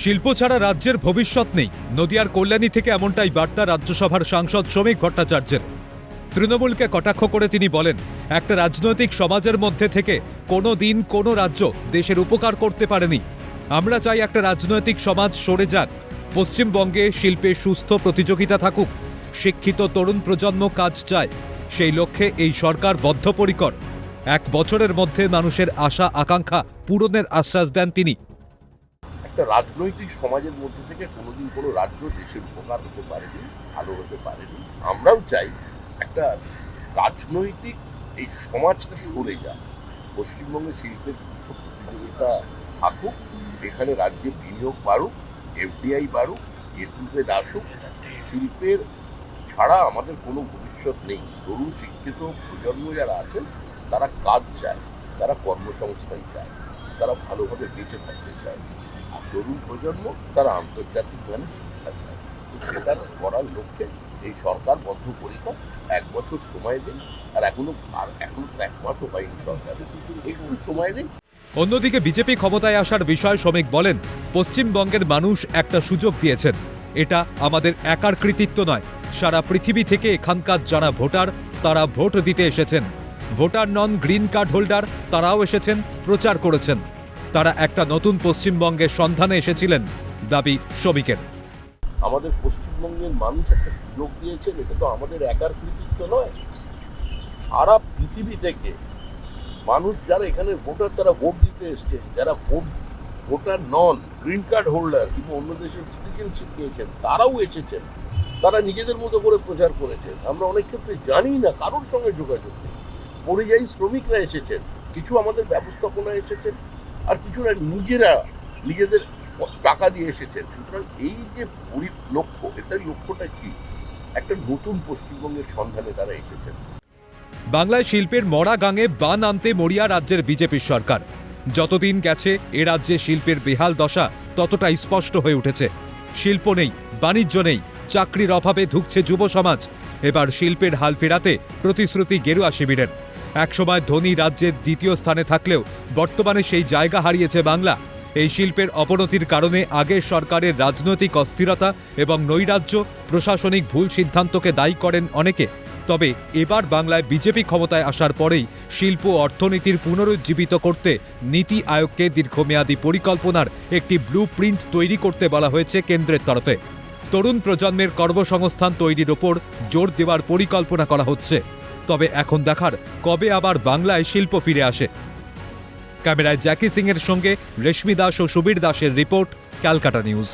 শিল্প ছাড়া রাজ্যের ভবিষ্যৎ নেই। নদিয়ার কল্যাণী থেকে এমনটাই বার্তা রাজ্যসভার সাংসদ শ্রমিক ভট্টাচার্যের। তৃণমূলকে কটাক্ষ করে তিনি বলেন, একটা রাজনৈতিক সমাজের মধ্যে থেকে কোনো দিন কোনো রাজ্য দেশের উপকার করতে পারেনি। আমরা চাই একটা রাজনৈতিক সমাজ সরে যাক, পশ্চিমবঙ্গে শিল্পে সুস্থ প্রতিযোগিতা থাকুক, শিক্ষিত তরুণ প্রজন্ম কাজ চায়। সেই লক্ষ্যে এই সরকার বদ্ধপরিকর। 1 বছরের মধ্যে মানুষের আশা আকাঙ্ক্ষা পূরণের আশ্বাস দেন তিনি। একটা রাজনৈতিক সমাজের মধ্যে থেকে কোনোদিন কোনো রাজ্য দেশের উপকার হতে পারেনি, ভালো হতে পারেনি। আমরাও চাই একটা রাজনৈতিক এই সমাজটা সরে যায়, পশ্চিমবঙ্গে শিল্পের সুস্থ প্রতিযোগিতা থাকুক, এখানে রাজ্যে বিনিয়োগ বাড়ুক, এফডিআই বাড়ুক, এসইজেড আসুক। শিল্পের ছাড়া আমাদের কোনো ভবিষ্যৎ নেই। তরুণ শিক্ষিত প্রজন্ম যারা আছেন তারা কাজ চায়, তারা কর্মসংস্থান চায়, তারা ভালোভাবে বেঁচে থাকতে চায়। আর তরুণ প্রজন্ম তারা আন্তর্জাতিক মানের শিক্ষা চায়। তো সেটা করার লক্ষ্যে এই সরকার বদ্ধপরিকর। 1 বছর সময় দিন, আর এখনো তো 1 মাসও হয়নি সরকারের, একটু সময় দিন। অন্যদিকে বিজেপি ক্ষমতায় আসার বিষয়ে শ্রমিক বলেন, পশ্চিমবঙ্গের মানুষ একটা সুযোগ দিয়েছেন। এটা আমাদের একার কৃতিত্ব নয়, সারা পৃথিবী থেকে এখানকার যারা ভোটার তারা ভোট দিতে এসেছেন। ভোটার নন, গ্রিন কার্ড হোল্ডার, তারাও এসেছেন, প্রচার করেছেন। তারা একটা নতুন পশ্চিমবঙ্গের সন্ধানে এসেছিলেন, দাবি শ্রমিকের। আমাদের পশ্চিমবঙ্গের মানুষ একটা সুযোগ দিয়েছেন, এটা তো আমাদের একার কৃতিত্ব নয়। সারা পৃথিবী থেকে মানুষ যারা এখানে ভোটার তারা ভোট দিতে এসছেন। যারা ভোটার নন, গ্রিন কার্ড হোল্ডার কিংবা অন্য দেশের সিটিজেনশিপ নিয়েছেন, তারাও এসেছেন। তারা নিজেদের মতো করে প্রচার করেছেন। আমরা অনেক ক্ষেত্রে জানি না, কারোর সঙ্গে যোগাযোগ নেই। পরিযায়ী শ্রমিকরা এসেছেন, কিছু আমাদের ব্যবস্থাপনায় এসেছেন, আর কিছুরা নিজেদের টাকা দিয়ে এসেছেন। সুতরাং এই যে লক্ষ্য, এটার লক্ষ্যটা কি? একটা নতুন পশ্চিমবঙ্গের সন্ধানে তারা এসেছেন। বাংলায় শিল্পের মরা গাঙে বান আনতে মরিয়া রাজ্যের বিজেপির সরকার। যতদিন গেছে এ রাজ্যে শিল্পের বেহাল দশা ততটাই স্পষ্ট হয়ে উঠেছে। শিল্প নেই, বাণিজ্য নেই, চাকরির অভাবে ধুঁকছে যুব সমাজ। এবার শিল্পের হাল ফেরাতে প্রতিশ্রুতি গেরুয়া শিবিরের। একসময় ধনী রাজ্যের 2য় স্থানে থাকলেও বর্তমানে সেই জায়গা হারিয়েছে বাংলা। এই শিল্পের অবনতির কারণে আগের সরকারের রাজনৈতিক অস্থিরতা এবং নৈরাজ্য, প্রশাসনিক ভুল সিদ্ধান্তকে দায়ী করেন অনেকে। তবে এবার বাংলায় বিজেপি ক্ষমতায় আসার পরেই শিল্প অর্থনীতির পুনরুজ্জীবিত করতে নীতি আয়োগকে দীর্ঘমেয়াদী পরিকল্পনার একটি ব্লু প্রিন্ট তৈরি করতে বলা হয়েছে কেন্দ্রের তরফে। তরুণ প্রজন্মের কর্মসংস্থান তৈরির ওপর জোর দেওয়ার পরিকল্পনা করা হচ্ছে। তবে এখন দেখার কবে আবার বাংলায় শিল্প ফিরে আসে। ক্যামেরায় জ্যাকি সিংয়ের সঙ্গে রেশমি দাস ও সুবীর দাসের রিপোর্ট, ক্যালকাটা নিউজ।